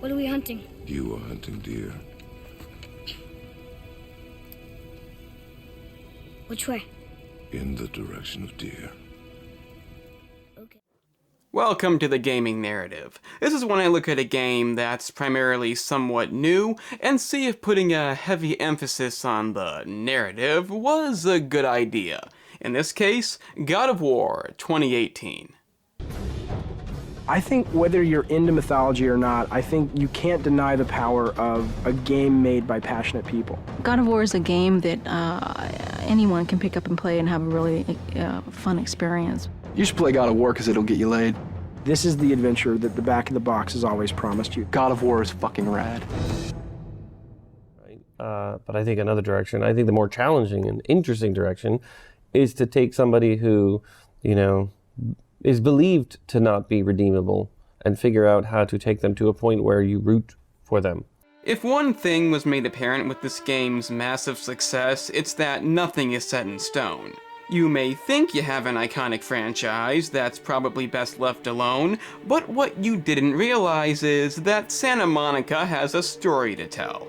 What are we hunting? You are hunting deer. Which way? In the direction of deer. Okay. Welcome to the Gaming Narrative. This is when I look at a game that's primarily somewhat new and see if putting a heavy emphasis on the narrative was a good idea. In this case, God of War 2018. I think whether you're into mythology or not, I think you can't deny the power of a game made by passionate people. God of War is a game that anyone can pick up and play and have a really fun experience. You should play God of War because it'll get you laid. This is the adventure that the back of the box has always promised you. God of War is fucking rad. But I think another direction, I think the more challenging and interesting direction is to take somebody who, you know, is believed to not be redeemable and figure out how to take them to a point where you root for them. If one thing was made apparent with this game's massive success, it's that nothing is set in stone. You may think you have an iconic franchise that's probably best left alone, but what you didn't realize is that Santa Monica has a story to tell.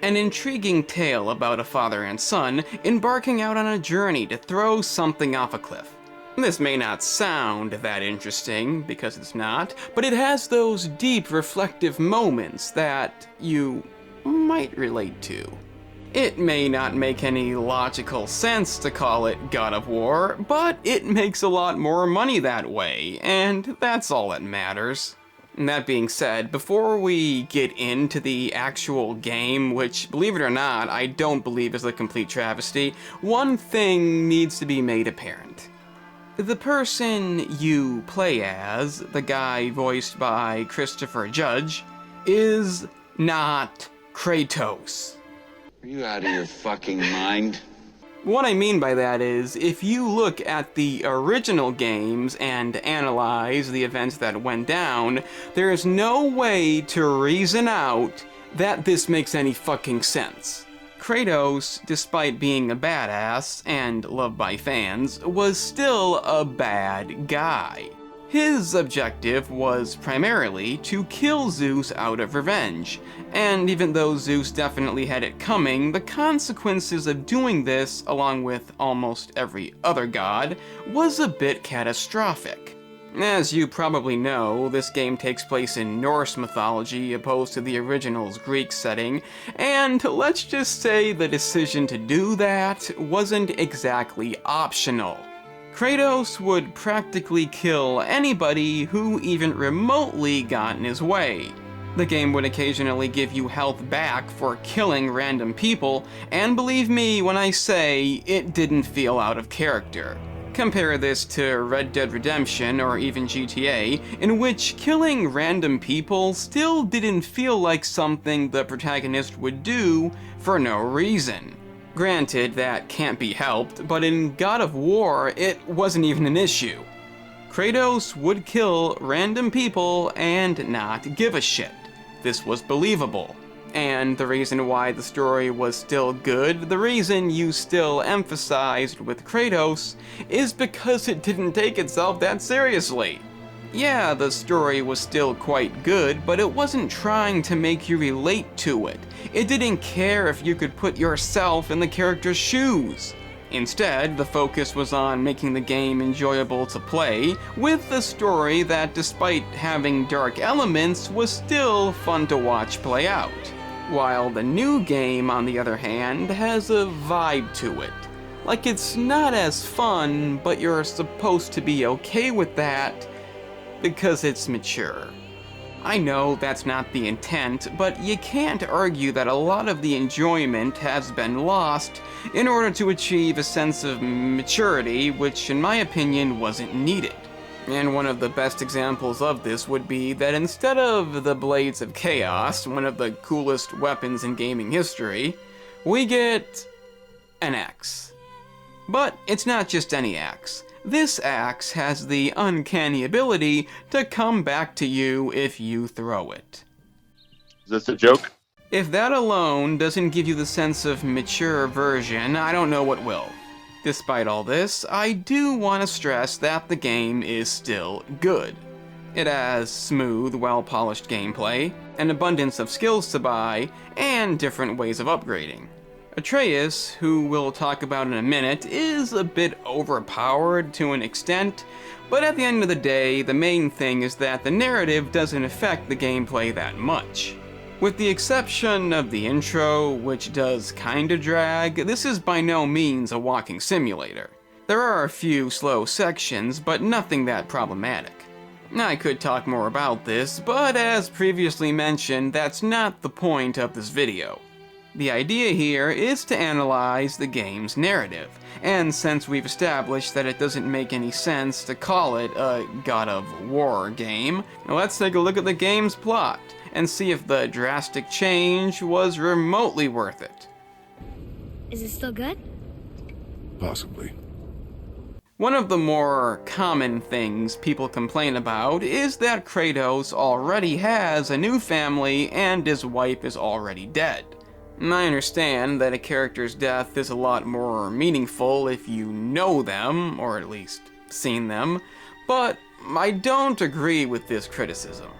An intriguing tale about a father and son embarking out on a journey to throw something off a cliff. This may not sound that interesting, because it's not, but it has those deep, reflective moments that you might relate to. It may not make any logical sense to call it God of War, but it makes a lot more money that way, and that's all that matters. And that being said, before we get into the actual game, which, believe it or not, I don't believe is a complete travesty, one thing needs to be made apparent. The person you play as, the guy voiced by Christopher Judge, is not Kratos. Are you out of your fucking mind? What I mean by that is, if you look at the original games and analyze the events that went down, there is no way to reason out that this makes any fucking sense. Kratos, despite being a badass and loved by fans, was still a bad guy. His objective was primarily to kill Zeus out of revenge, and even though Zeus definitely had it coming, the consequences of doing this, along with almost every other god, was a bit catastrophic. As you probably know, this game takes place in Norse mythology opposed to the original's Greek setting, and let's just say the decision to do that wasn't exactly optional. Kratos would practically kill anybody who even remotely got in his way. The game would occasionally give you health back for killing random people, and believe me when I say it didn't feel out of character. Compare this to Red Dead Redemption or even GTA, in which killing random people still didn't feel like something the protagonist would do for no reason. Granted, that can't be helped, but in God of War, it wasn't even an issue. Kratos would kill random people and not give a shit. This was believable. And the reason why the story was still good, the reason you still emphasized with Kratos, is because it didn't take itself that seriously. Yeah, the story was still quite good, but it wasn't trying to make you relate to it. It didn't care if you could put yourself in the character's shoes. Instead, the focus was on making the game enjoyable to play, with a story that, despite having dark elements, was still fun to watch play out. While the new game, on the other hand, has a vibe to it. Like it's not as fun, but you're supposed to be okay with that because it's mature. I know that's not the intent, but you can't argue that a lot of the enjoyment has been lost in order to achieve a sense of maturity, which in my opinion wasn't needed. And one of the best examples of this would be that instead of the Blades of Chaos, one of the coolest weapons in gaming history, we get an axe. But it's not just any axe. This axe has the uncanny ability to come back to you if you throw it. Is this a joke? If that alone doesn't give you the sense of mature version, I don't know what will. Despite all this, I do want to stress that the game is still good. It has smooth, well-polished gameplay, an abundance of skills to buy, and different ways of upgrading. Atreus, who we'll talk about in a minute, is a bit overpowered to an extent, but at the end of the day, the main thing is that the narrative doesn't affect the gameplay that much. With the exception of the intro, which does kinda drag, this is by no means a walking simulator. There are a few slow sections, but nothing that problematic. I could talk more about this, but as previously mentioned, that's not the point of this video. The idea here is to analyze the game's narrative, and since we've established that it doesn't make any sense to call it a God of War game, let's take a look at the game's plot and see if the drastic change was remotely worth it. Is it still good? Possibly. One of the more common things people complain about is that Kratos already has a new family and his wife is already dead. I understand that a character's death is a lot more meaningful if you know them, or at least seen them, but I don't agree with this criticism.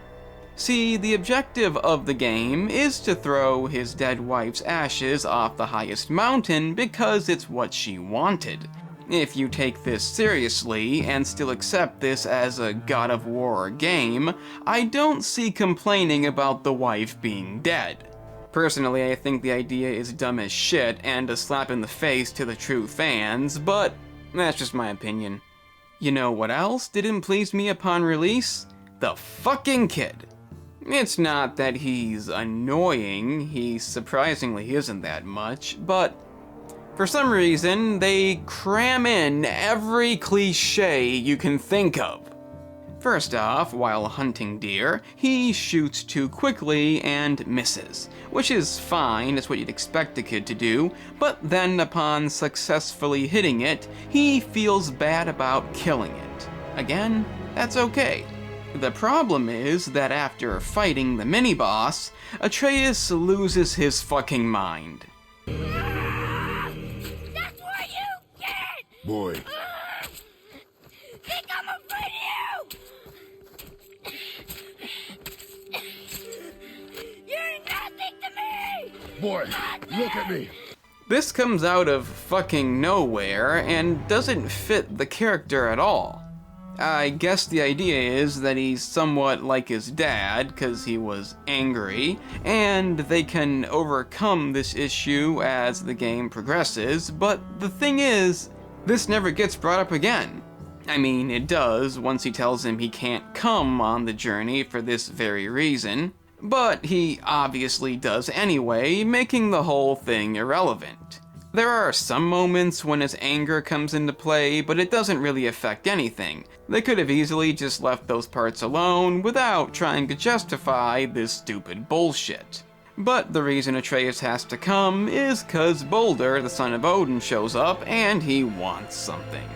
See, the objective of the game is to throw his dead wife's ashes off the highest mountain because it's what she wanted. If you take this seriously and still accept this as a God of War game, I don't see complaining about the wife being dead. Personally, I think the idea is dumb as shit and a slap in the face to the true fans, but that's just my opinion. You know what else didn't please me upon release? The fucking kid. It's not that he's annoying, he surprisingly isn't that much, but for some reason, they cram in every cliche you can think of. First off, while hunting deer, he shoots too quickly and misses, which is fine, it's what you'd expect a kid to do, but then upon successfully hitting it, he feels bad about killing it. Again, that's okay. The problem is that after fighting the mini-boss, Atreus loses his fucking mind. That's what you get! Boy, Think I'm afraid of you! You're nothing to me! boy, look at me. This comes out of fucking nowhere and doesn't fit the character at all. I guess the idea is that he's somewhat like his dad, cause he was angry, and they can overcome this issue as the game progresses, but the thing is, this never gets brought up again. I mean, it does once he tells him he can't come on the journey for this very reason, but he obviously does anyway, making the whole thing irrelevant. There are some moments when his anger comes into play, but it doesn't really affect anything. They could have easily just left those parts alone without trying to justify this stupid bullshit. But the reason Atreus has to come is cause Baldur, the son of Odin, shows up and he wants something.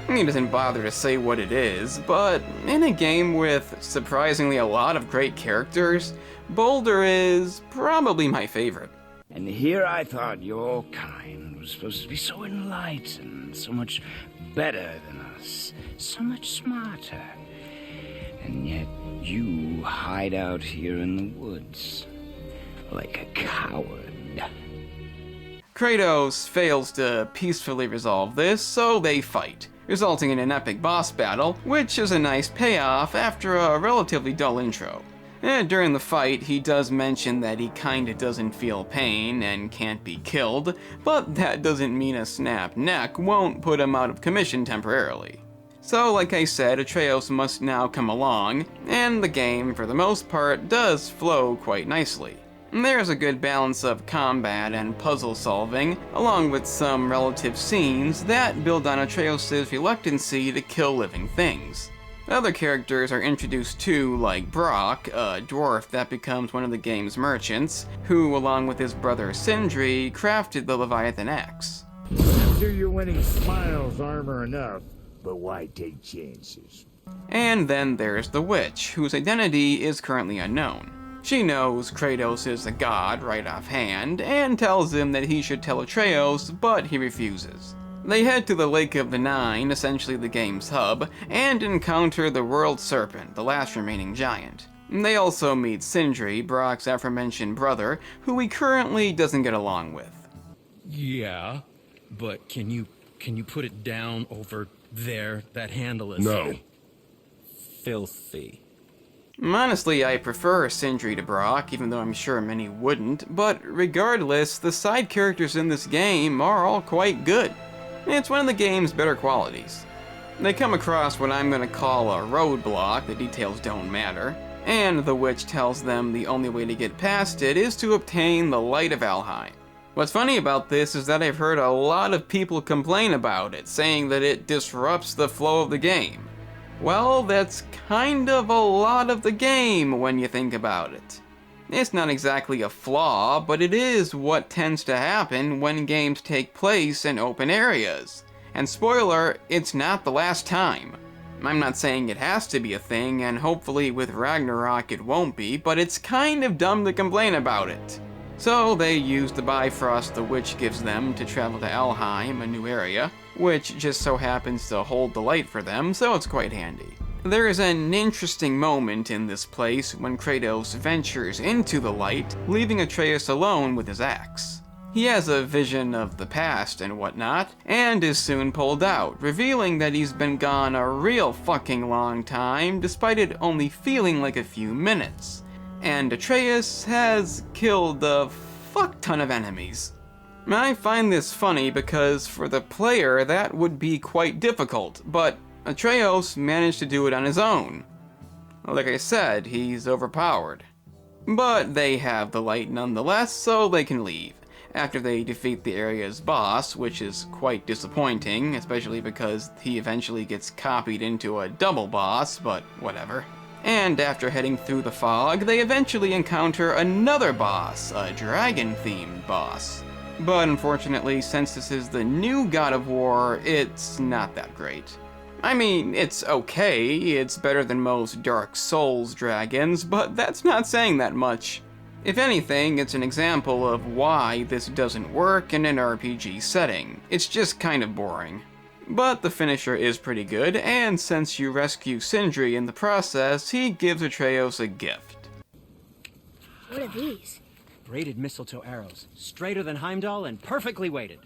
He doesn't bother to say what it is, but in a game with surprisingly a lot of great characters, Baldur is probably my favorite. And here I thought your kind was supposed to be so enlightened, so much better than us, so much smarter. And yet you hide out here in the woods, like a coward. Kratos fails to peacefully resolve this, so they fight, resulting in an epic boss battle, which is a nice payoff after a relatively dull intro. During the fight, he does mention that he kinda doesn't feel pain and can't be killed, but that doesn't mean a snapped neck won't put him out of commission temporarily. So, like I said, Atreus must now come along, and the game, for the most part, does flow quite nicely. There's a good balance of combat and puzzle solving, along with some relative scenes that build on Atreus' reluctancy to kill living things. Other characters are introduced too, like Brock, a dwarf that becomes one of the game's merchants, who, along with his brother Sindri, crafted the Leviathan Axe. Sure, you're winning smiles armor enough, but why take chances? And then there's the witch, whose identity is currently unknown. She knows Kratos is a god right offhand, and tells him that he should tell Atreus, but he refuses. They head to the Lake of the Nine, essentially the game's hub, and encounter the World Serpent, the last remaining giant. They also meet Sindri, Brock's aforementioned brother, who he currently doesn't get along with. Yeah, but can you put it down over there? That handle is... No. Filthy. Honestly, I prefer Sindri to Brock, even though I'm sure many wouldn't, but regardless, the side characters in this game are all quite good. It's one of the game's better qualities. They come across what I'm going to call a roadblock, the details don't matter, and the witch tells them the only way to get past it is to obtain the Light of Alheim. What's funny about this is that I've heard a lot of people complain about it, saying that it disrupts the flow of the game. Well, that's kind of a lot of the game when you think about it. It's not exactly a flaw, but it is what tends to happen when games take place in open areas. And spoiler, it's not the last time. I'm not saying it has to be a thing, and hopefully with Ragnarok it won't be, but it's kind of dumb to complain about it. So they use the Bifrost the witch gives them to travel to Alheim, a new area, which just so happens to hold the light for them, so it's quite handy. There is an interesting moment in this place when Kratos ventures into the light, leaving Atreus alone with his axe. He has a vision of the past and whatnot, and is soon pulled out, revealing that he's been gone a real fucking long time, despite it only feeling like a few minutes. And Atreus has killed a fuck ton of enemies. I find this funny because for the player that would be quite difficult, but Atreus managed to do it on his own. Like I said, he's overpowered. But they have the light nonetheless, so they can leave, after they defeat the area's boss, which is quite disappointing, especially because he eventually gets copied into a double boss, but whatever. And after heading through the fog, they eventually encounter another boss, a dragon-themed boss. But unfortunately, since this is the new God of War, it's not that great. I mean, it's okay, it's better than most Dark Souls dragons, but that's not saying that much. If anything, it's an example of why this doesn't work in an RPG setting. It's just kind of boring. But the finisher is pretty good, and since you rescue Sindri in the process, he gives Atreus a gift. What are these? Braided mistletoe arrows, straighter than Heimdall and perfectly weighted.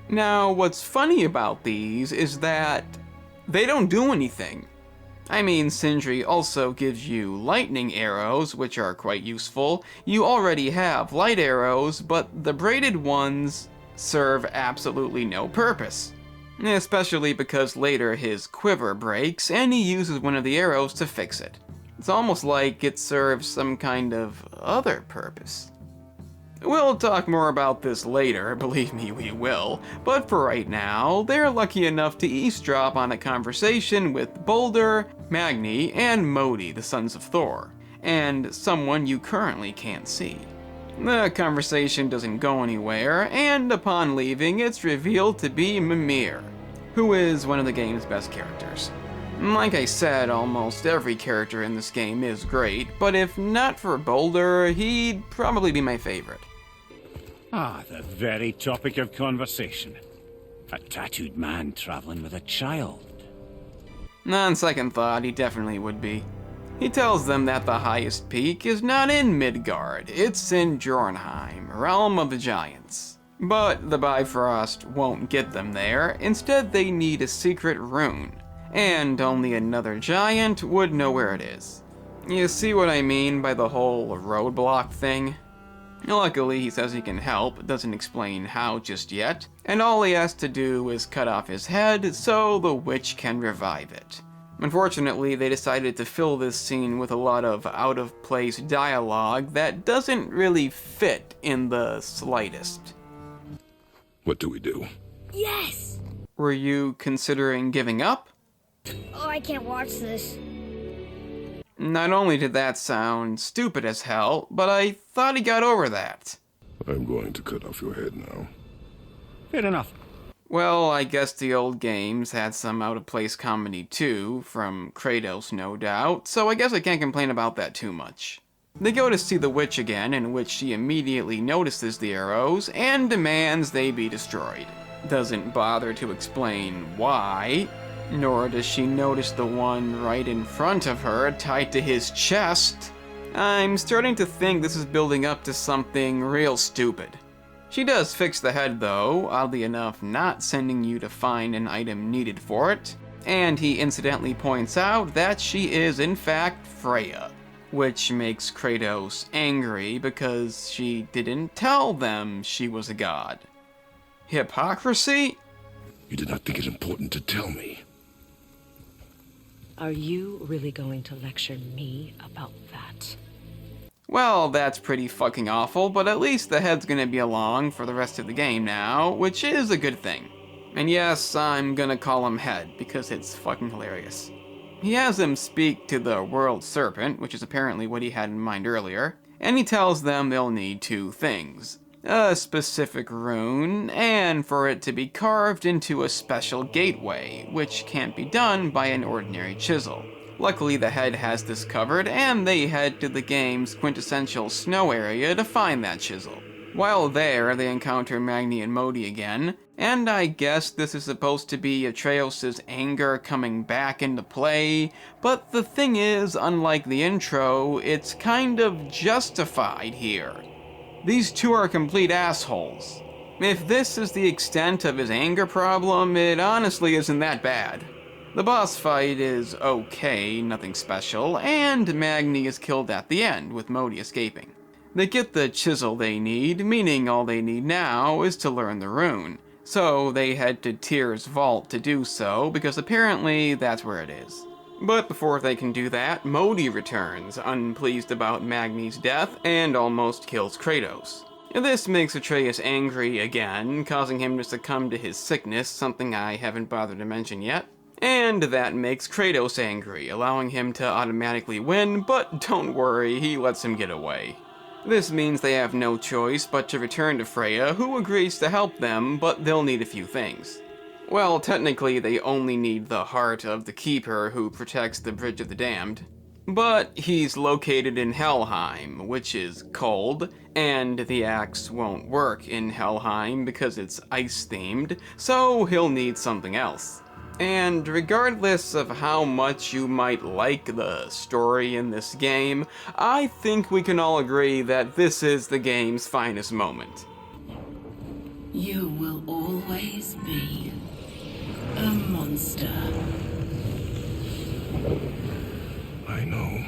Now, what's funny about these is that they don't do anything. I mean, Sindri also gives you lightning arrows, which are quite useful. You already have light arrows, but the braided ones serve absolutely no purpose. Especially because later his quiver breaks, and he uses one of the arrows to fix it. It's almost like it serves some kind of other purpose. We'll talk more about this later, believe me we will, but for right now, they're lucky enough to eavesdrop on a conversation with Baldur, Magni, and Modi, the sons of Thor, and someone you currently can't see. The conversation doesn't go anywhere, and upon leaving, it's revealed to be Mimir, who is one of the game's best characters. Like I said, almost every character in this game is great, but if not for Baldur, he'd probably be my favorite. Ah, the very topic of conversation. A tattooed man traveling with a child. On second thought, he definitely would be. He tells them that the highest peak is not in Midgard, it's in Jornheim, realm of the giants. But the Bifrost won't get them there, instead they need a secret rune, and only another giant would know where it is. You see what I mean by the whole roadblock thing? Luckily, he says he can help, doesn't explain how just yet, and all he has to do is cut off his head so the witch can revive it. Unfortunately, they decided to fill this scene with a lot of out-of-place dialogue that doesn't really fit in the slightest. What do we do? Yes! Were you considering giving up? Oh, I can't watch this. Not only did that sound stupid as hell, but I thought he got over that. I'm going to cut off your head now. Fair enough. Well, I guess the old games had some out-of-place comedy too, from Kratos no doubt, so I guess I can't complain about that too much. They go to see the witch again, in which she immediately notices the arrows and demands they be destroyed. doesn't bother to explain why, nor does she notice the one right in front of her tied to his chest. I'm starting to think this is building up to something real stupid. She does fix the head though, oddly enough not sending you to find an item needed for it, and he incidentally points out that she is in fact Freya, which makes Kratos angry because she didn't tell them she was a god. Hypocrisy? You did not think it important to tell me. Are you really going to lecture me about that? Well, that's pretty fucking awful, but at least the head's gonna be along for the rest of the game now, which is a good thing. And yes, I'm gonna call him Head, because it's fucking hilarious. He has them speak to the World Serpent, which is apparently what he had in mind earlier, and he tells them they'll need two things. A specific rune, and for it to be carved into a special gateway, which can't be done by an ordinary chisel. Luckily, the Head has this covered, and they head to the game's quintessential snow area to find that chisel. While there, they encounter Magni and Modi again, and I guess this is supposed to be Atreus' anger coming back into play, but the thing is, unlike the intro, it's kind of justified here. These two are complete assholes. If this is the extent of his anger problem, it honestly isn't that bad. The boss fight is okay, nothing special, and Magni is killed at the end, with Modi escaping. They get the chisel they need, meaning all they need now is to learn the rune. So they head to Tyr's vault to do so, because apparently that's where it is. But before they can do that, Modi returns, unpleased about Magni's death, and almost kills Kratos. This makes Atreus angry again, causing him to succumb to his sickness, something I haven't bothered to mention yet. And that makes Kratos angry, allowing him to automatically win, but don't worry, he lets him get away. This means they have no choice but to return to Freya, who agrees to help them, but they'll need a few things. Well, technically they only need the heart of the Keeper who protects the Bridge of the Damned. But he's located in Helheim, which is cold, and the axe won't work in Helheim because it's ice-themed, so he'll need something else. And regardless of how much you might like the story in this game, I think we can all agree that this is the game's finest moment. You will always be a monster. I know.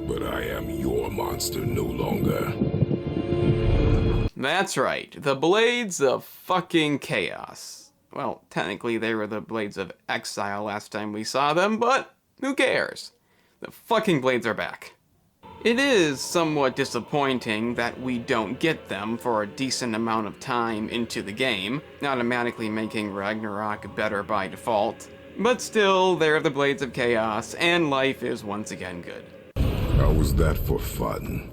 But I am your monster no longer. That's right, the Blades of fucking Chaos. Well, technically they were the Blades of Exile last time we saw them, but who cares? The fucking Blades are back. It is somewhat disappointing that we don't get them for a decent amount of time into the game, automatically making Ragnarok better by default. But still, they're the Blades of Chaos, and life is once again good. How was that for fun?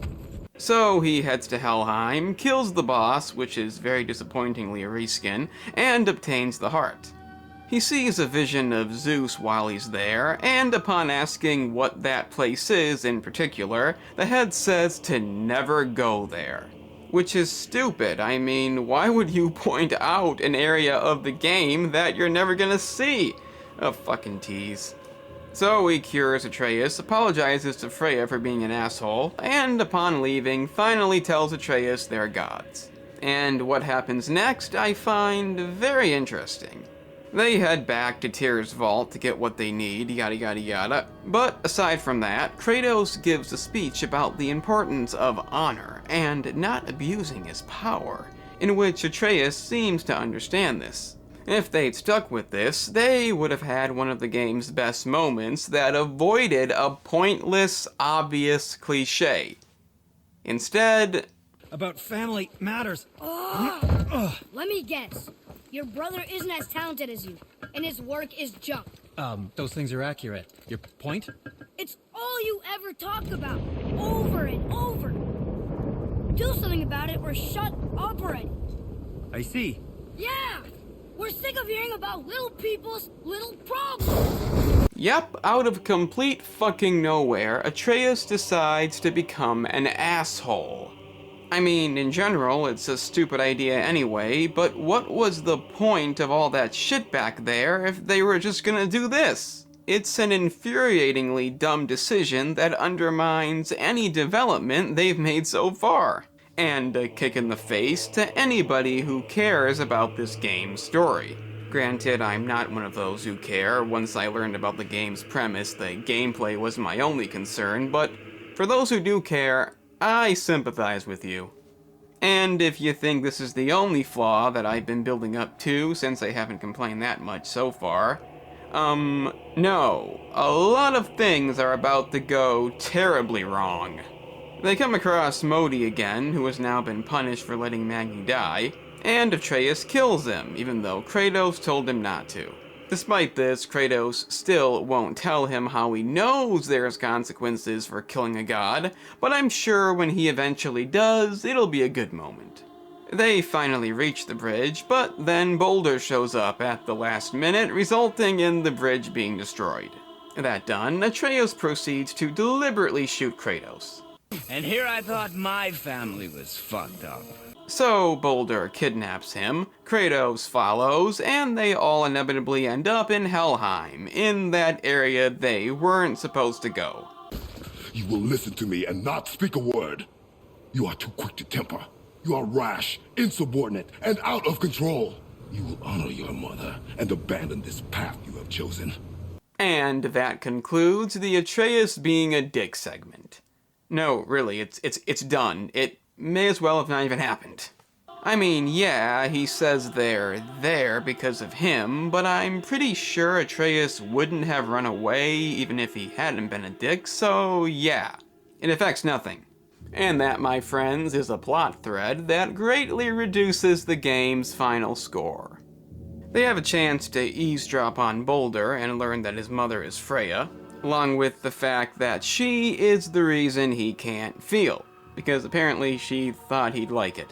So he heads to Helheim, kills the boss, which is very disappointingly a reskin, and obtains the heart. He sees a vision of Zeus while he's there, and upon asking what that place is in particular, the head says to never go there. Which is stupid. I mean, why would you point out an area of the game that you're never gonna see? A fucking tease. So he cures Atreus, apologizes to Freya for being an asshole, and upon leaving, finally tells Atreus they're gods. And what happens next, I find very interesting. They head back to Tyr's vault to get what they need, yada yada yada. But aside from that, Kratos gives a speech about the importance of honor and not abusing his power, in which Atreus seems to understand this. If they'd stuck with this, they would have had one of the game's best moments that avoided a pointless, obvious cliche. Instead... About family matters. Let me guess. Your brother isn't as talented as you, and his work is junk. Those things are accurate. Your point? It's all you ever talk about, over and over. Do something about it or shut up already. I see. Yeah! We're sick of hearing about little people's little problems! Yep, out of complete fucking nowhere, Atreus decides to become an asshole. I mean, in general, it's a stupid idea anyway, but what was the point of all that shit back there if they were just gonna do this? It's an infuriatingly dumb decision that undermines any development they've made so far, and a kick in the face to anybody who cares about this game's story. Granted, I'm not one of those who care. Once I learned about the game's premise, the gameplay was my only concern, but for those who do care, I sympathize with you. And if you think this is the only flaw that I've been building up to, since I haven't complained that much so far, no. A lot of things are about to go terribly wrong. They come across Modi again, who has now been punished for letting Maggie die, and Atreus kills him, even though Kratos told him not to. Despite this, Kratos still won't tell him how he knows there's consequences for killing a god, but I'm sure when he eventually does, it'll be a good moment. They finally reach the bridge, but then Boulder shows up at the last minute, resulting in the bridge being destroyed. That done, Atreus proceeds to deliberately shoot Kratos. And here I thought my family was fucked up. So Boulder kidnaps him, Kratos follows, and they all inevitably end up in Helheim, in that area they weren't supposed to go. You will listen to me and not speak a word. You are too quick to temper. You are rash, insubordinate, and out of control. You will honor your mother and abandon this path you have chosen. And that concludes the Atreus being a dick segment. No, really, it's done. It may as well have not even happened. I mean, yeah, he says they're there because of him, but I'm pretty sure Atreus wouldn't have run away even if he hadn't been a dick, so yeah, it affects nothing. And that, my friends, is a plot thread that greatly reduces the game's final score. They have a chance to eavesdrop on Boulder and learn that his mother is Freya, along with the fact that she is the reason he can't feel, because apparently she thought he'd like it.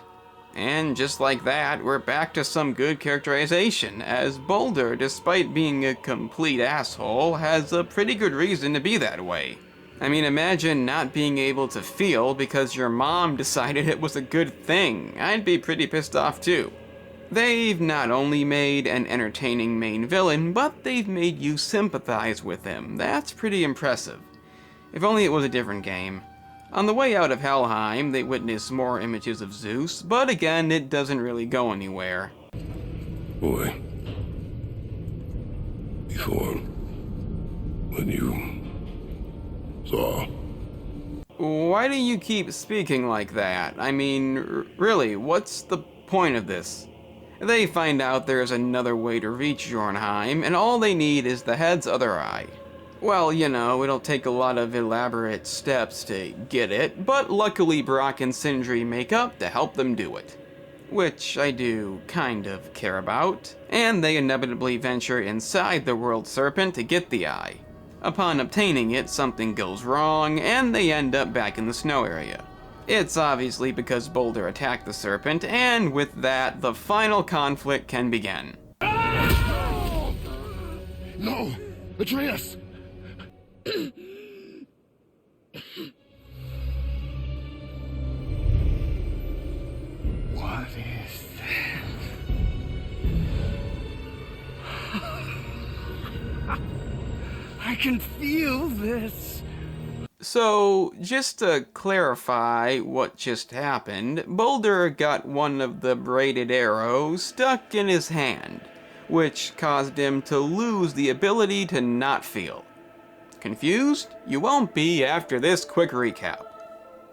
And just like that, we're back to some good characterization, as Boulder, despite being a complete asshole, has a pretty good reason to be that way. I mean, imagine not being able to feel because your mom decided it was a good thing. I'd be pretty pissed off too. They've not only made an entertaining main villain, but they've made you sympathize with him. That's pretty impressive. If only it was a different game. On the way out of Helheim, they witness more images of Zeus, but again, it doesn't really go anywhere. Boy. Before. When you saw. Why do you keep speaking like that? I mean, really, what's the point of this? They find out there's another way to reach Jornheim, and all they need is the head's other eye. Well, you know, it'll take a lot of elaborate steps to get it, but luckily Brock and Sindri make up to help them do it. Which I do kind of care about, and they inevitably venture inside the World Serpent to get the eye. Upon obtaining it, something goes wrong, and they end up back in the snow area. It's obviously because Boulder attacked the serpent, and with that, the final conflict can begin. No! Atreus! What is that? I can feel this. So, just to clarify what just happened, Boulder got one of the braided arrows stuck in his hand, which caused him to lose the ability to not feel. Confused? You won't be after this quick recap.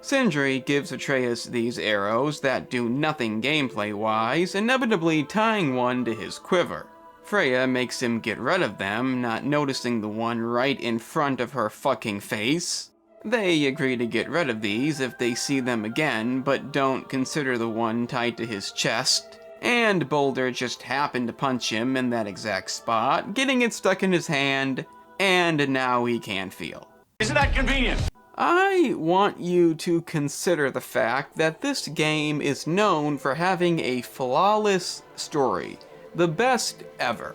Sindri gives Atreus these arrows that do nothing gameplay-wise, inevitably tying one to his quiver. Freya makes him get rid of them, not noticing the one right in front of her fucking face. They agree to get rid of these if they see them again, but don't consider the one tied to his chest. And Boulder just happened to punch him in that exact spot, getting it stuck in his hand, and now he can't feel. Isn't that convenient? I want you to consider the fact that this game is known for having a flawless story. The best ever.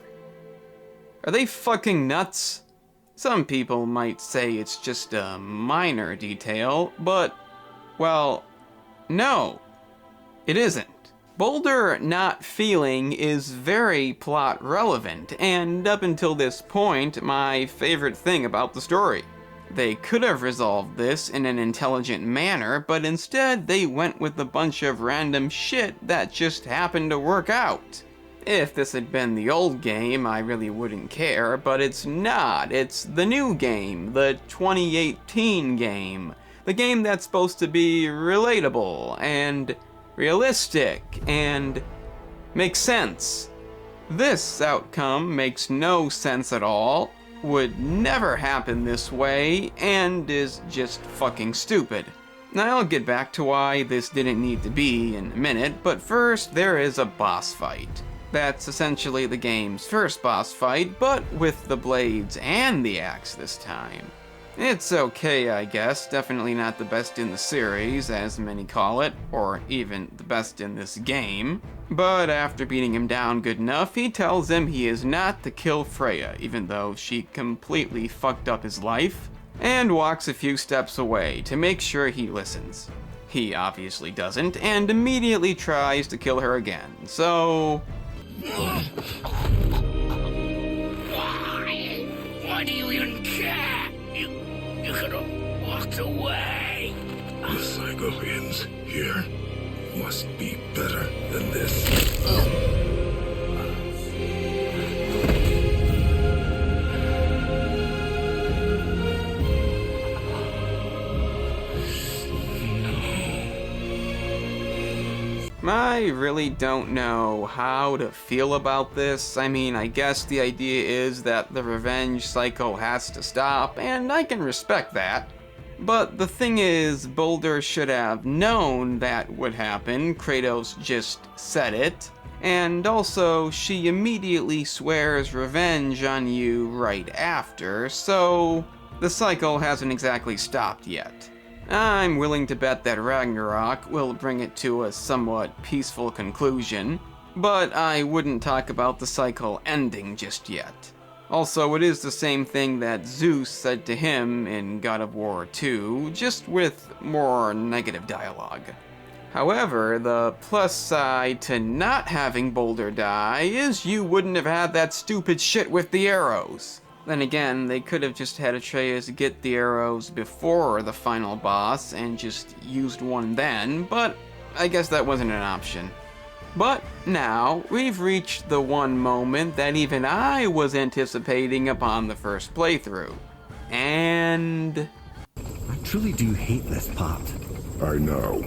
Are they fucking nuts? Some people might say it's just a minor detail, but, well, no, it isn't. Boulder not feeling is very plot relevant, and up until this point, my favorite thing about the story. They could have resolved this in an intelligent manner, but instead they went with a bunch of random shit that just happened to work out. If this had been the old game, I really wouldn't care, but it's not. It's the new game, the 2018 game. The game that's supposed to be relatable and realistic and make sense. This outcome makes no sense at all, would never happen this way, and is just fucking stupid. Now I'll get back to why this didn't need to be in a minute, but first there is a boss fight. That's essentially the game's first boss fight, but with the blades and the axe this time. It's okay, I guess. Definitely not the best in the series, as many call it, or even the best in this game. But after beating him down good enough, he tells him he is not to kill Freya, even though she completely fucked up his life, and walks a few steps away to make sure he listens. He obviously doesn't, and immediately tries to kill her again, so... Why do you even care? You could have walked away. The cycle ends here. Must be better than this. I really don't know how to feel about this. I mean, I guess the idea is that the revenge cycle has to stop, and I can respect that. But the thing is, Boulder should have known that would happen. Kratos just said it. And also, she immediately swears revenge on you right after, so the cycle hasn't exactly stopped yet. I'm willing to bet that Ragnarok will bring it to a somewhat peaceful conclusion, but I wouldn't talk about the cycle ending just yet. Also, it is the same thing that Zeus said to him in God of War 2, just with more negative dialogue. However, the plus side to not having Boulder die is you wouldn't have had that stupid shit with the arrows. Then again, they could have just had Atreus get the arrows before the final boss and just used one then, but I guess that wasn't an option. But now, we've reached the one moment that even I was anticipating upon the first playthrough. And... I truly do hate this part. I know.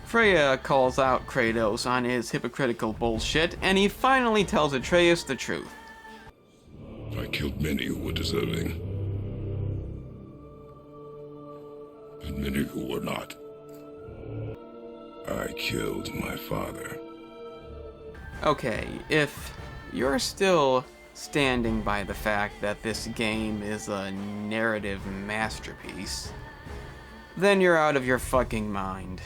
Freya calls out Kratos on his hypocritical bullshit, and he finally tells Atreus the truth. I killed many who were deserving. And many who were not. I killed my father. Okay, if you're still standing by the fact that this game is a narrative masterpiece, then you're out of your fucking mind.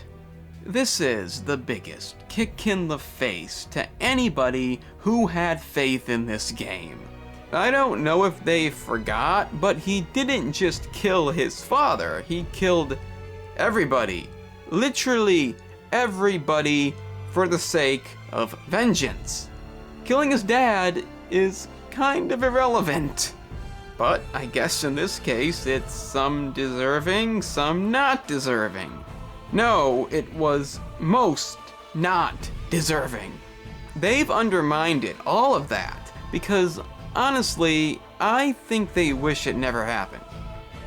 This is the biggest kick in the face to anybody who had faith in this game. I don't know if they forgot, but he didn't just kill his father, he killed everybody. Literally everybody for the sake of vengeance. Killing his dad is kind of irrelevant. But I guess in this case, it's some deserving, some not deserving. No, it was most not deserving. They've undermined it, all of that, because honestly, I think they wish it never happened.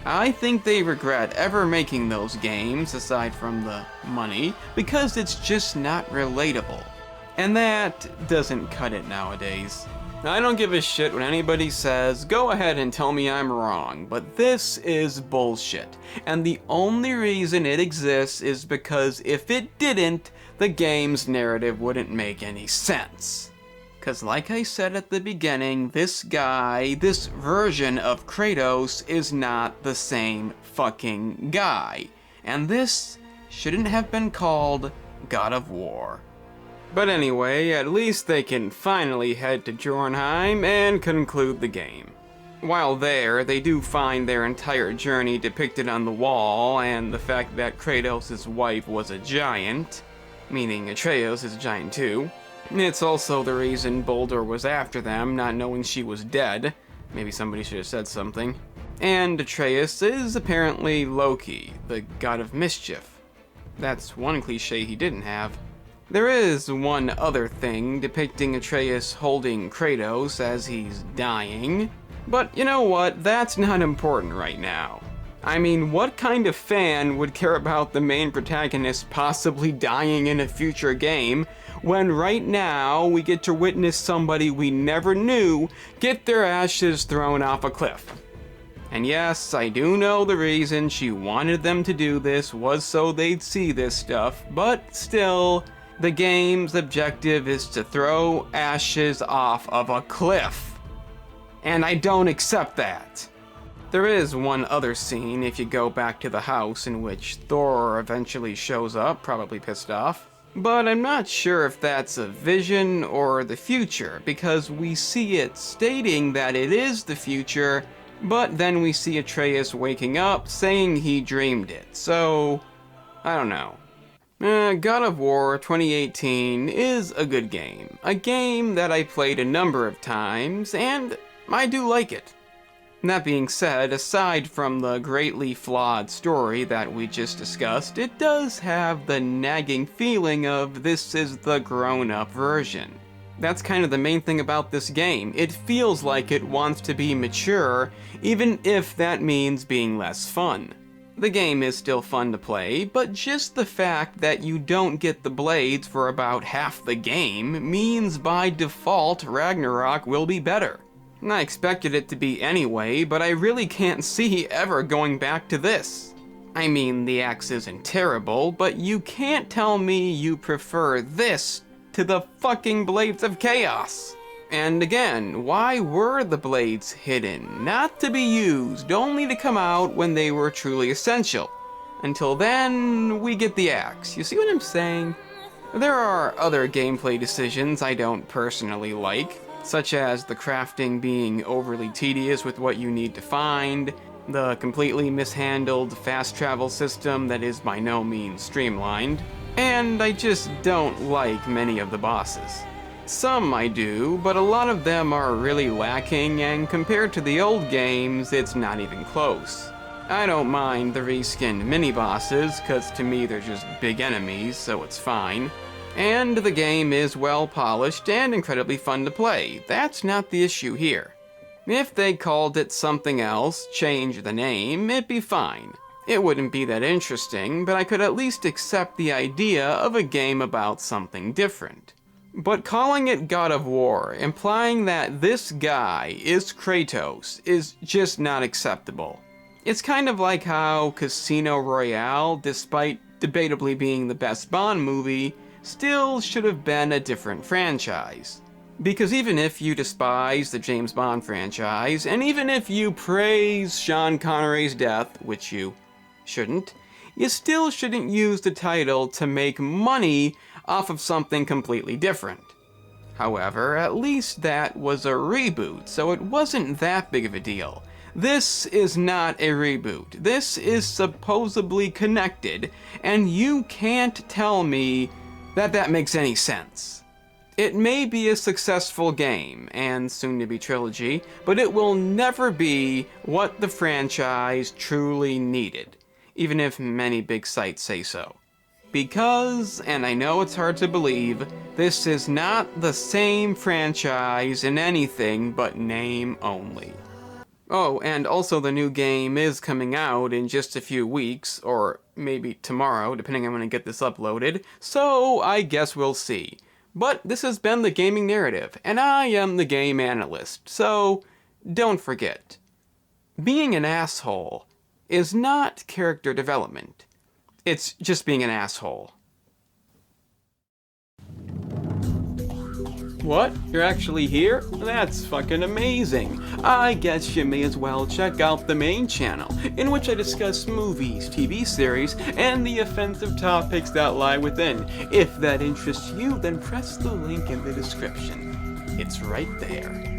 I think they regret ever making those games, aside from the money, because it's just not relatable. And that doesn't cut it nowadays. I don't give a shit when anybody says, go ahead and tell me I'm wrong, but this is bullshit. And the only reason it exists is because if it didn't, the game's narrative wouldn't make any sense. Because like I said at the beginning, this guy, this version of Kratos is not the same fucking guy. And this shouldn't have been called God of War. But anyway, at least they can finally head to Jornheim and conclude the game. While there, they do find their entire journey depicted on the wall, and the fact that Kratos' wife was a giant, meaning Atreus is a giant too. It's also the reason Baldur was after them, not knowing she was dead. Maybe somebody should have said something. And Atreus is apparently Loki, the god of mischief. That's one cliche he didn't have. There is one other thing depicting Atreus holding Kratos as he's dying. But you know what? That's not important right now. I mean, what kind of fan would care about the main protagonist possibly dying in a future game, when right now we get to witness somebody we never knew get their ashes thrown off a cliff? And yes, I do know the reason she wanted them to do this was so they'd see this stuff, but still, the game's objective is to throw ashes off of a cliff. And I don't accept that. There is one other scene if you go back to the house in which Thor eventually shows up, probably pissed off. But I'm not sure if that's a vision or the future, because we see it stating that it is the future, but then we see Atreus waking up saying he dreamed it, so I don't know. God of War 2018 is a good game. A game that I played a number of times, and I do like it. That being said, aside from the greatly flawed story that we just discussed, it does have the nagging feeling of this is the grown-up version. That's kind of the main thing about this game. It feels like it wants to be mature, even if that means being less fun. The game is still fun to play, but just the fact that you don't get the blades for about half the game means by default Ragnarok will be better. I expected it to be anyway, but I really can't see ever going back to this. I mean, the axe isn't terrible, but you can't tell me you prefer this to the fucking Blades of Chaos. And again, why were the blades hidden? Not to be used, only to come out when they were truly essential. Until then, we get the axe. You see what I'm saying? There are other gameplay decisions I don't personally like, such as the crafting being overly tedious with what you need to find, the completely mishandled fast travel system that is by no means streamlined, and I just don't like many of the bosses. Some I do, but a lot of them are really lacking, and compared to the old games, it's not even close. I don't mind the reskinned mini-bosses, cause to me they're just big enemies, so it's fine. And the game is well polished and incredibly fun to play. That's not the issue here. If they called it something else, change the name, it'd be fine. It wouldn't be that interesting, but I could at least accept the idea of a game about something different. But calling it God of War, implying that this guy is Kratos, is just not acceptable. It's kind of like how Casino Royale, despite debatably being the best Bond movie, still should have been a different franchise. Because even if you despise the James Bond franchise, and even if you praise Sean Connery's death, which you shouldn't, you still shouldn't use the title to make money off of something completely different. However, at least that was a reboot, so it wasn't that big of a deal. This is not a reboot. This is supposedly connected, and you can't tell me that that makes any sense. It may be a successful game, and soon-to-be trilogy, but it will never be what the franchise truly needed, even if many big sites say so. Because, and I know it's hard to believe, this is not the same franchise in anything but name only. Oh, and also the new game is coming out in just a few weeks, or maybe tomorrow, depending on when I get this uploaded, so I guess we'll see. But this has been the Gaming Narrative, and I am the Game Analyst, so don't forget. Being an asshole is not character development. It's just being an asshole. What? You're actually here? That's fucking amazing. I guess you may as well check out the main channel, in which I discuss movies, TV series, and the offensive topics that lie within. If that interests you, then press the link in the description. It's right there.